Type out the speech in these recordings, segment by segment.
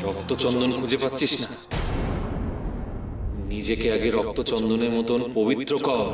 রক্তচন্দন খুঁজে পাচ্ছিস না? নিজেকে আগে রক্তচন্দনের মতন পবিত্র কর,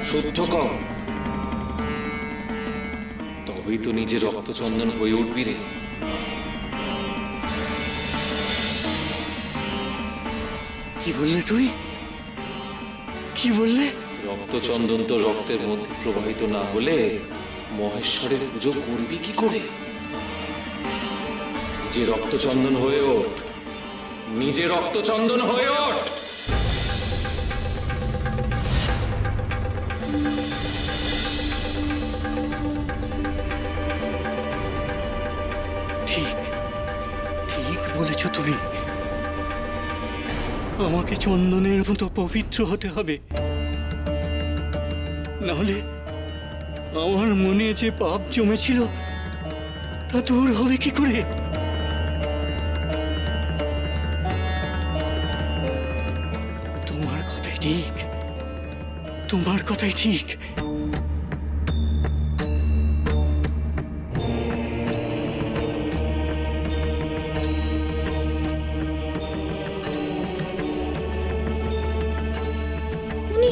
শুদ্ধ কর, তবেই তো নিজে রক্তচন্দন হয়ে উঠবি রে। কি বললে তুই? কি বললে? রক্তচন্দন তো রক্তের মধ্যে প্রবাহিত না হলে মহেশ্বরের পুজো করবি কি করে? নিজে রক্তচন্দন হয়ে ওঠ, নিজে রক্তচন্দন হয়ে ওঠ। ঠিক ঠিক বলেছ তুমি। আমাকে চন্দনের মতো পবিত্র হতে হবে, নাহলে আমার মনে যে পাপ জমেছিল তা দূর হবে কি করে? তোমার কথাই ঠিক, তোমার কথাই ঠিক। উনি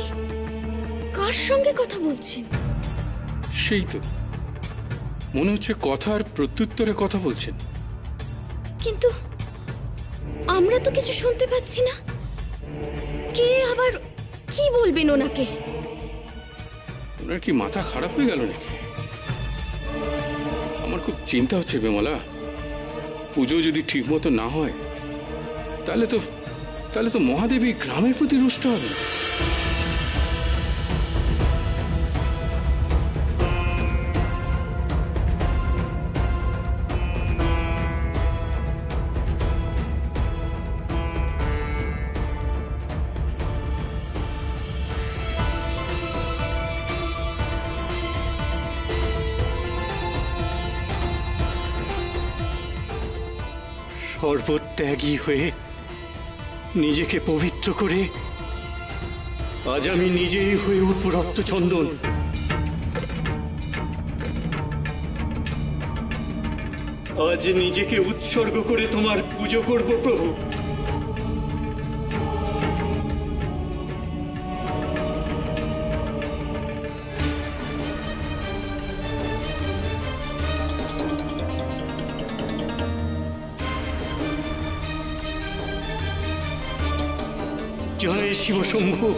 কার সঙ্গে কথা বলছেন? সেই তো মনে হচ্ছে কথা আর প্রত্যুত্তরে কথা বলছেন। কিন্তু আমরা তো কিছু শুনতে পাচ্ছি না। কে আবার কি বলবেন ওনাকে? ওনার কি মাথা খারাপ হয়ে গেল নাকি? আমার খুব চিন্তা হচ্ছে বিমলা। পুজো যদি ঠিক মতো না হয় তাহলে তো মহাদেবী গ্রামের প্রতি রুষ্ট হবে। সর্বত্যাগী হয়ে নিজেকে পবিত্র করে আজ আমি নিজেই হয়ে উঠব রক্তচন্দন। আজ নিজেকে উৎসর্গ করে তোমার পুজো করব প্রভু। জয় শিব শম্ভু,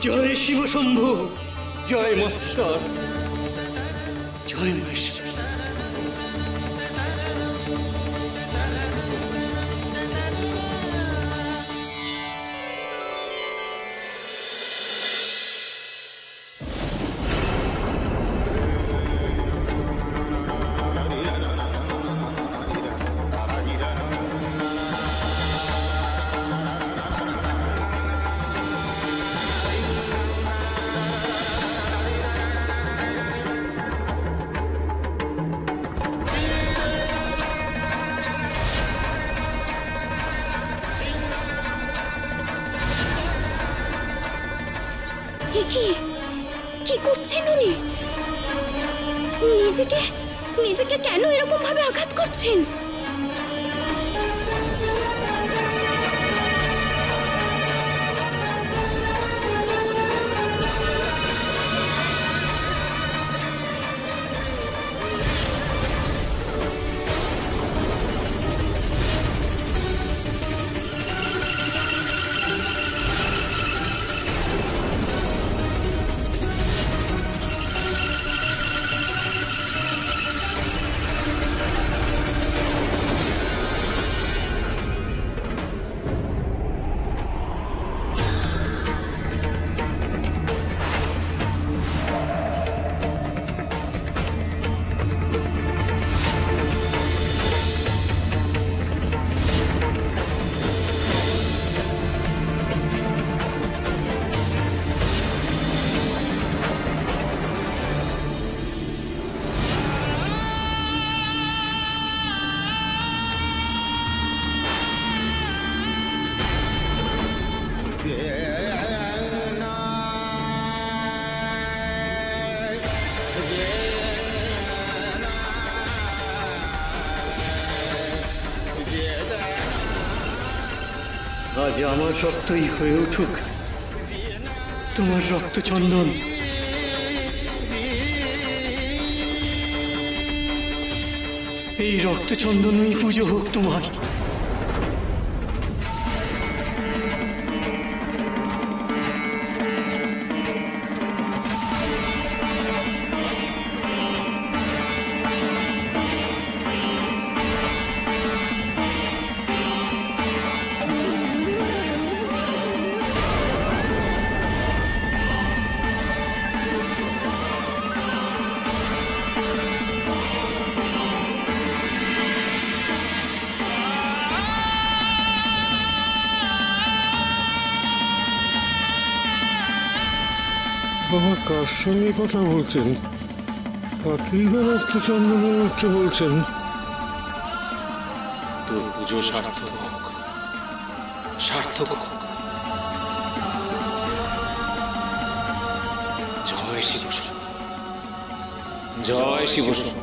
জয় শিব শম্ভু, জয় মহেশ্বর, জয় মহেশ্বর। কি করছেন উনি? নিজেকে কেন এরকম ভাবে আঘাত করছেন? আজ আমার রক্তই হয়ে উঠুক তোমার রক্তচন্দন। এই রক্তচন্দনই পুজো হোক তোমার। বাবা কার সঙ্গে কথা বলছেন? কাকেই বা রক্তচন্দনের মধ্যে বলছেন? তোর পুজো সার্থক হোক, সার্থক হোক। জয় শিব শম্ভু, জয় শিব শম্ভু।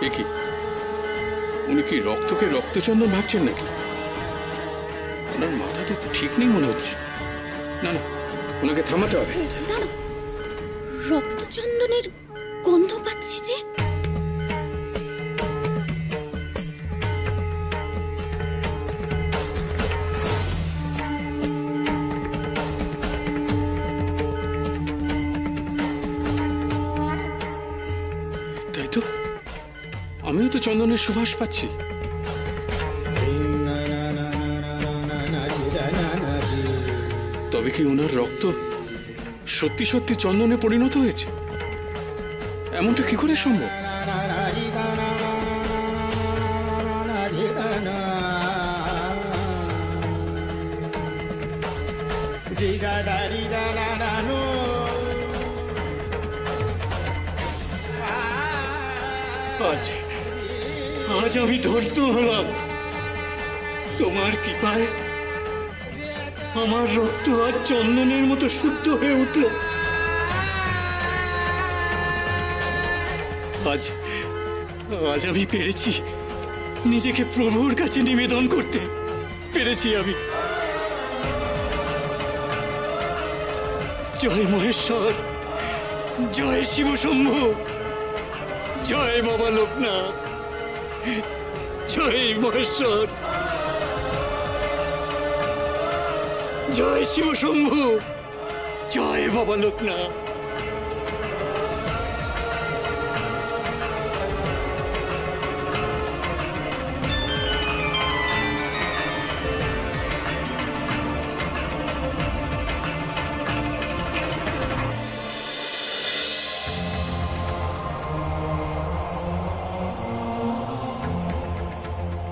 এ কি, উনি কি রক্তকে রক্তচন্দন ভাবছেন নাকি? ওনার মাথা তো ঠিক নেই মনে হচ্ছে। না না, ওনাকে থামাতে হবে। দাঁড়াও, রক্তচন্দনের গন্ধ পাচ্ছি যে। তাই তো, আমিও তো চন্দনের সুবাস পাচ্ছি। তবে কি ওনার রক্ত সত্যি সত্যি চন্দনে পরিণত হয়েছে? এমনটা কি করে সম্ভব? আজ আজ আমি ধন্য হলাম তোমার কৃপায়। আমার রক্ত আজ চন্দনের মতো শুদ্ধ হয়ে উঠল। আজ আজ আমি পেরেছি নিজেকে প্রভুর কাছে নিবেদন করতে পেরেছি আমি। জয় মহেশ্বর, জয় শিব শম্ভু, জয় বাবা লোকনাথ, জয় মহেশ্বর, জয় শিব শম্ভু, জয় বাবা লোকনাথ।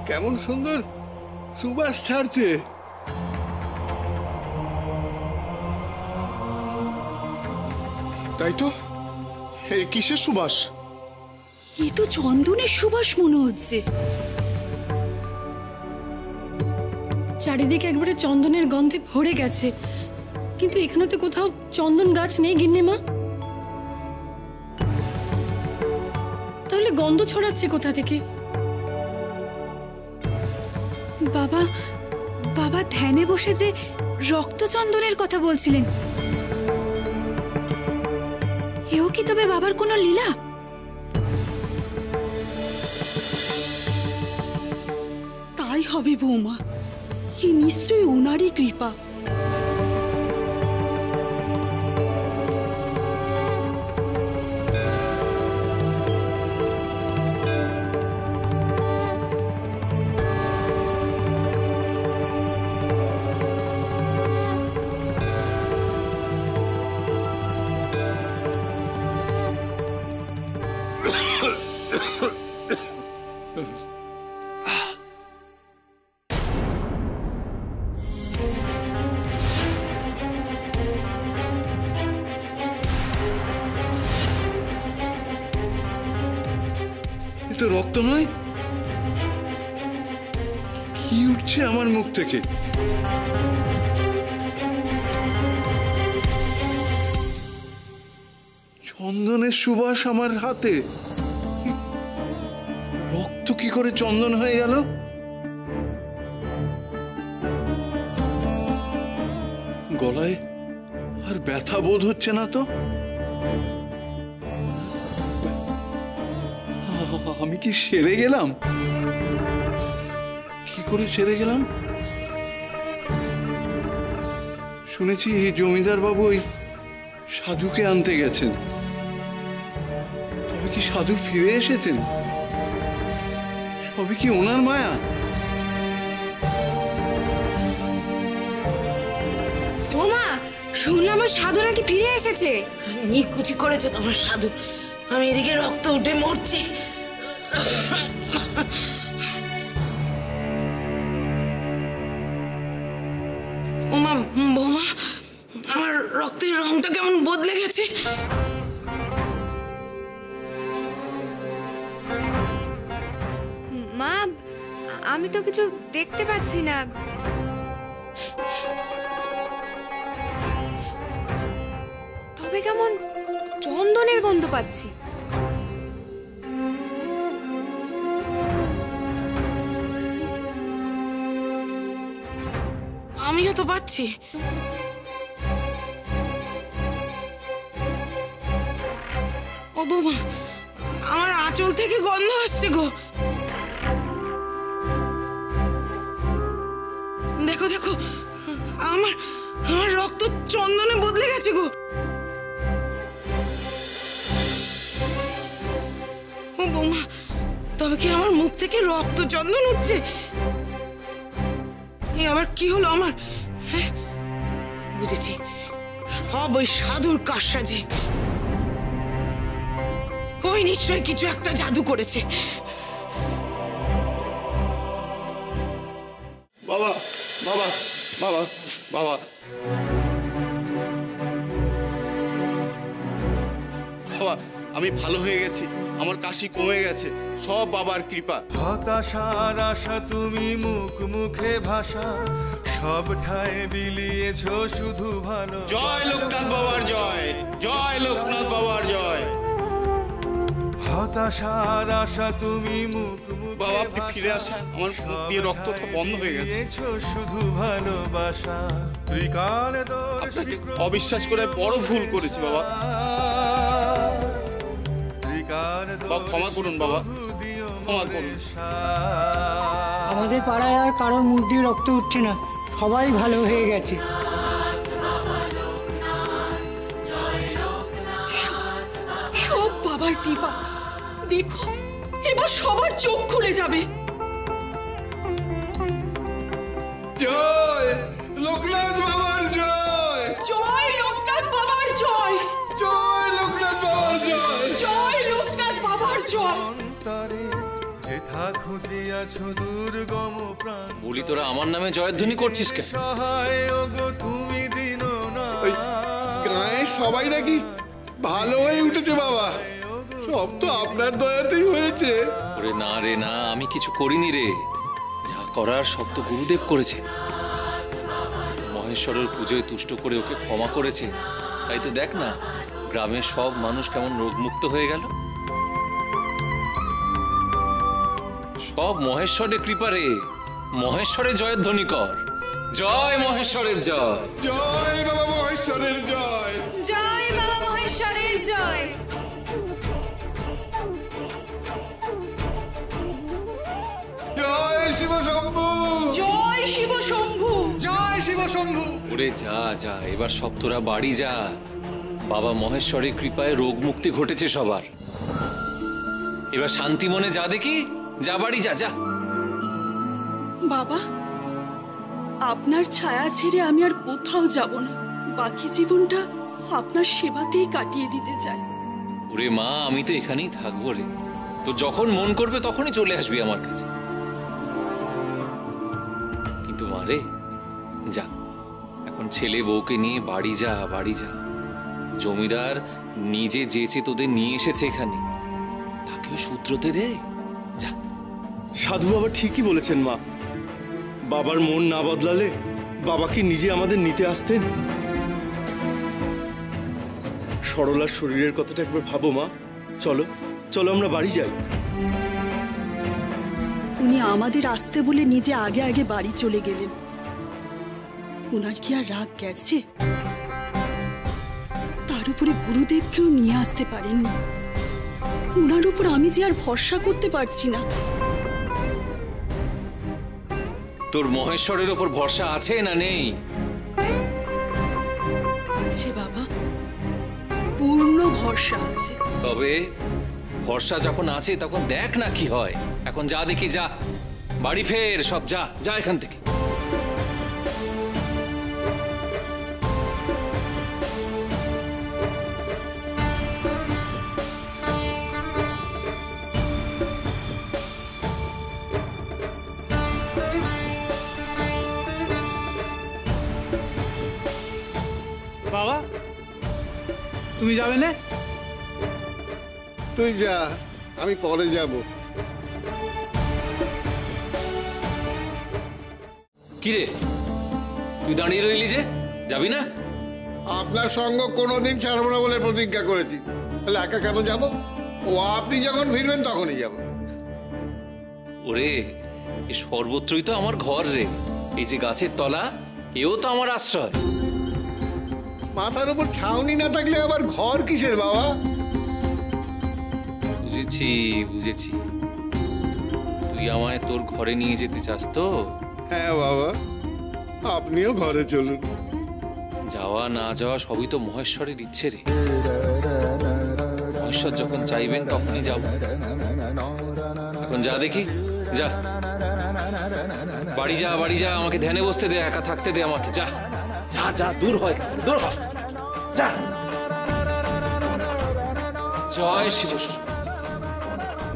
কেমন সুন্দর সুবাস ছাড়ছে। তাই তো, এই কিসের সুবাস? এই তো চন্দনের সুবাস মনে হচ্ছে। চারিদিকে একবারে চন্দনের গন্ধে ভরে গেছে, কিন্তু এখানে তো কোথাও চন্দন গাছ নেই গিন্নিমা। তাহলে গন্ধ ছড়াচ্ছে কোথা থেকে? বাবা বাবা ধ্যানে বসে যে রক্তচন্দনের কথা বলছিলেন, এও কি তবে বাবার কোনো লীলা? তাই হবে বৌমা, এ নিশ্চয়ই ওনারই কৃপা। এ তো রক্ত নয়, কি উঠছে আমার মুখ থেকে? চন্দনের সুবাস আমার হাতে। রক্ত কি করে চন্দন হয়ে গেল? গলায় আর ব্যথা বোধ হচ্ছে না তো? আমি কি সেরে গেলাম? কি করে সেরে গেলাম? শুনেছি এই জমিদার বাবু ওই সাধুকে আনতে গেছেন। তবে কি সাধু ফিরে এসেছেন? সবই কি ওনার মায়া? ওমা, শুনলাম ওই সাধু নাকি ফিরে এসেছে। নিকুচি করেছে তোমার সাধু। আমি এদিকে রক্ত উঠে মরছি। ওমা, বৌমা, আমার রক্তের রংটা কেমন বদলে গেছে। মা, আমি তো কিছু দেখতে পাচ্ছি না। তবে কেমন চন্দনের গন্ধ পাচ্ছি। আমিও তো পাচ্ছি। ও বৌমা, আমার আঁচল থেকে গন্ধ আসছে গো। দেখো দেখো, আমার আমার রক্ত চন্দনে বদলে গেছে গো। ও বৌমা, তবে কি আমার মুখ থেকে রক্ত চন্দন উঠছে? এ আবার কি হলো আমার? হ্যাঁ, বুঝেছি, সব ওই সাধুর কারসাজি। ওই নিশ্চয়ই কিছু একটা জাদু করেছে। বাবা, বাবা, বাবা, বাবা, বাবা, আমি ভালো হয়ে গেছি। আমার কাশি কমে গেছে, সব বাবার কৃপা। হতাশার আশা তুমি মুখ মুখে ভাষা, সব ঠায় বিলিয়েছ শুধু ভালো। জয় লোকনাথ বাবার জয়, জয় লোকনাথ বাবার জয়। হতাশার আশা তুমি মুখ মুখে বাবা, আপনি ফিরে আসা, আমার মুখ দিয়ে রক্তটা বন্ধ হয়ে গেছে। শুধু ভালোবাসা, ত্রিকাল আপনাকে অবিশ্বাস করে বড় ভুল করেছি বাবা। বাবা, ক্ষমা করুন বাবা, ক্ষমা করুন। আমাদের পাড়ায় আর কারোর মুখ দিয়ে রক্ত উঠছে না, সবাই ভালো হয়ে গেছে। সব বাবার কৃপা। দেখো, এবার সবার চোখ খুলে যাবে। জয় লোকনাথ বাবার জয়, জয় লোকনাথ বাবার জয়, জয় লোকনাথ বাবার জয়, জয় লোকনাথ বাবার জয়। যেথা খুঁজিয়াছ দুর্গম প্রাণ, বলি তোরা আমার নামে জয়ধ্বনি করছিস কেন? সহায় ওগো তুমি দিন না। গায়ে সবাই নাকি ভালো হয়ে উঠেছে বাবা। সব তো আপনার দয়াতেই হয়েছে। ওরে না রে না, আমি কিছু করিনি রে। যা করার সব তো গুরুদেব করেছে। মহেশ্বরের পুজোয় তুষ্ট করে ওকে ক্ষমা করেছে, তাই তো দেখ না গ্রামের সব মানুষ কেমন রোগমুক্ত হয়ে গেল। সব মহেশ্বরের কৃপা রে। মহেশ্বরের জয়ধ্বনি কর। জয় মহেশ্বরের জয়, জয় বাবা মহেশ্বরের জয়, জয় বাবা মহেশ্বরের জয়। জয় শিব শম্ভু, জয় শিব শম্ভু, জয় শিব শম্ভু। ওরে যা যা, এবার সব তোরা বাড়ি যা। বাবা মহেশ্বরের কৃপায় রোগ মুক্তি ঘটেছে সবার। এবার শান্তি মনে যা দেখি, যা বাড়ি যা যা। বাবা, আপনার ছায়া ছেড়ে আমি আর কোথাও যাব না। বাকি জীবনটা আপনার সেবাতেই কাটিয়ে দিতে চাই। ওরে মা, আমি তো এখানেই থাকবো রে। তো যখন মন করবে তখনই চলে আসবি আমার কাছে। কিন্তু মারে যা, এখন ছেলে বউকে নিয়ে বাড়ি যা, বাড়ি যা। জমিদার নিজে যেচে তোদের নিয়ে এসেছে এখানে, তাকেও সূত্রতে দে, যা। সাধু বাবা ঠিকই বলেছেন মা, বাবার মন না বদলালে বাবা কি নিজে আমাদের নিতে আসতেন? সরলার শরীরের কথাটা একবার ভাবো মা। চলো চলো আমরা বাড়ি যাই। উনি আমাদের আসতে বলে নিজে আগে আগে বাড়ি চলে গেলেন। ওনার কি আর রাগ গেছে? তার উপরে গুরুদেবকেও নিয়ে আসতে পারেননি। ওনার উপর আমি যে আর ভরসা করতে পারছি না। তোর মহেশ্বরের ওপর ভরসা আছে না নেই? আছে বাবা, পূর্ণ ভরসা আছে। তবে ভরসা যখন আছে তখন দেখ না কি হয়। এখন যা দেখি, যা বাড়ি ফের, সব যা যা এখান থেকে। বাবা তুমি যাবে না? তুই যা, আমি পরে যাব। কিরে তুই দাঁড়িয়ে রইলি যে, যাবি না? আপনার সঙ্গ কোনোদিন ছাড়বো না বলে প্রতিজ্ঞা করেছি, তাহলে একা কেন যাব? ও আপনি যখন ফিরবেন তখনই যাব। ওরে, এই সর্বত্রই তো আমার ঘর রে। এই যে গাছের তলা, এও তো আমার আশ্রয়। মাথার উপর ছাউনি না থাকলে আবার ঘর কিসের বাবা? বুঝেছি বুঝেছি, তুই আমায় তোর ঘরে নিয়ে যেতে চাস তো? হ্যাঁ বাবা, আপনিও ঘরে চলুন। যাওয়া না যাওয়া সবই তো মহেশ্বরের ইচ্ছে রে। মহেশ্বর যখন চাইবেন তখনই যাব। এখন যা দেখি, যা বাড়ি যা, বাড়ি যা। আমাকে ধ্যানে বসতে দে, একা থাকতে দে আমাকে। যা যা যা, দূর হয়, দূর হয়, যা। জয় শিব,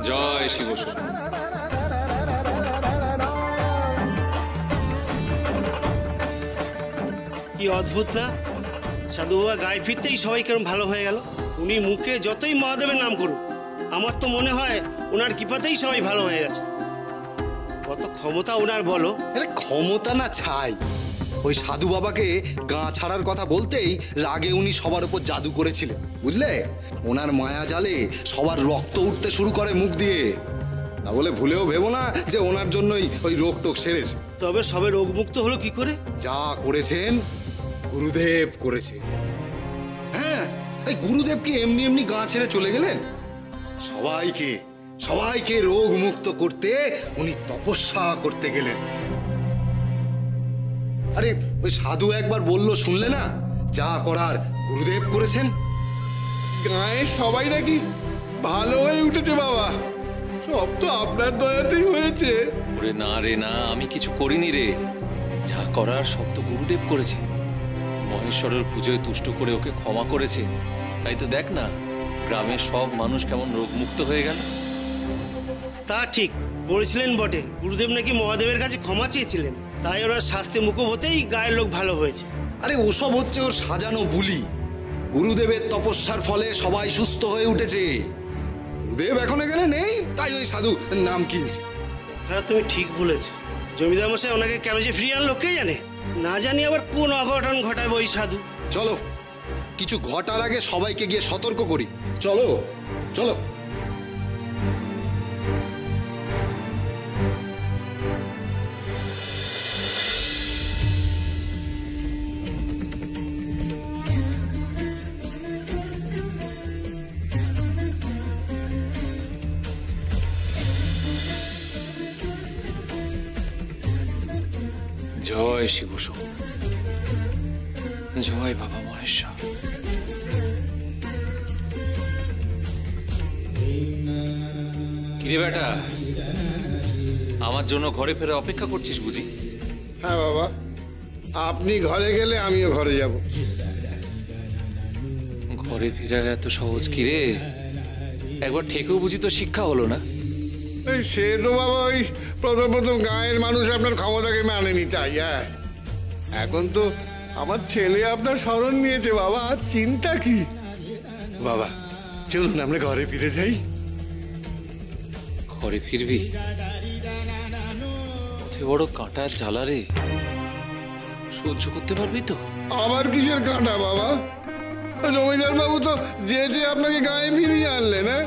জয় শিব। কি অদ্ভুত না, সাধু বাবা গায়ে ফিরতেই সবাই কেরম ভালো হয়ে গেল। উনি মুখে যতই মহাদেবের নাম করুক, আমার তো মনে হয় ওনার কৃপাতেই সবাই ভালো হয়ে গেছে। কত ক্ষমতা ওনার বলো। ক্ষমতা না ছাই, ওই সাধু বাবাকে গা ছাড়ার কথা বলতেই রাগে উনি সবার উপর জাদু করেছিলেন, বুঝলে? ওনার মায়া জালে সবার রক্ত উঠতে শুরু করে মুখ দিয়ে। তা বলে ভুলেও ভেবো না যে ওনার জন্যই ওই রোগ টোগ সেরেছে। তবে সবে রোগ মুক্ত হলো কি করে? যা করেছেন গুরুদেব করেছে। হ্যাঁ, এই গুরুদেব কি এমনি এমনি গা ছেড়ে চলে গেলেন? সবাইকে সবাইকে রোগ মুক্ত করতে উনি তপস্যা করতে গেলেন। আরে ওই সাধু একবার বললো শুনলে না? যা করার গুরুদেব করেছেন। গায়ের সবাই নাকি ভালো হয়ে উঠেছে বাবা, সব তো আপনার দয়াতেই হয়েছে। ওরে না রে না, আমি কিছু করিনি রে। যা করার সব তো গুরুদেব করেছে। মহেশ্বরের পুজোয় তুষ্ট করে ওকে ক্ষমা করেছে, তাই তো দেখ না গ্রামের সব মানুষ কেমন রোগমুক্ত হয়ে গেল। তা ঠিক বলেছিলেন বটে, গুরুদেব নাকি মহাদেবের কাছে ক্ষমা চেয়েছিলেন, তাই ওনার শাস্তি মুকুব হতেই গায়ের লোক ভালো হয়েছে। আরে ওসব হচ্ছে ওর সাজানো বুলি। গুরুদেবের তপস্যার ফলে সবাই সুস্থ হয়ে উঠেছে। গুরুদেব এখন এখানে নেই, তাই ওই সাধু নাম কিনছে। তুমি ঠিক বলেছ। জমিদার মশাই ওনাকে কেন যে ফিরিয়ে আনলো কে জানে। না জানি আবার কোন অঘটন ঘটাবে ওই সাধু। চলো, কিছু ঘটার আগে সবাইকে গিয়ে সতর্ক করি। চলো চলো। জয় শিব, জয় বাবা মহেশ্বর। কিরে বেটা, আমার জন্য ঘরে ফেরা অপেক্ষা করছিস বুঝি? হ্যাঁ বাবা, আপনি ঘরে গেলে আমিও ঘরে যাব। ঘরে ফেরা এত সহজ কি রে? একবার ঠেকেও বুঝি তো শিক্ষা হলো না। এই সে তো বাবা ওই প্রথম গায়ের মানুষ আপনার ক্ষমতাকে মানেনি, তাই হ্যাঁ। এখন তো আমার ছেলে আপনার স্মরণ নিয়েছে বাবা, আর চিন্তা কি। বাবা চলুন আমরা ঘরে ফিরে যাই। ঘরে ফিরবি? পথে বড় কাঁটার জ্বালা রে, সহ্য করতে পারবি তো? আবার কিসের কাঁটা বাবা? জমিদার বাবু তো যেটে আপনাকে গায়ে ফিরিয়ে আনলেন, হ্যাঁ?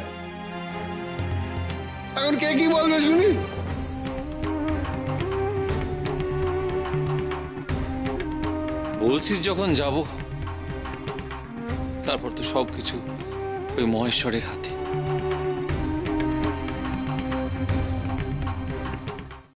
এখন কে কি বলবে শুনি? বলছিস যখন যাব, তারপর তো সবকিছু ওই মহেশ্বরের হাতে।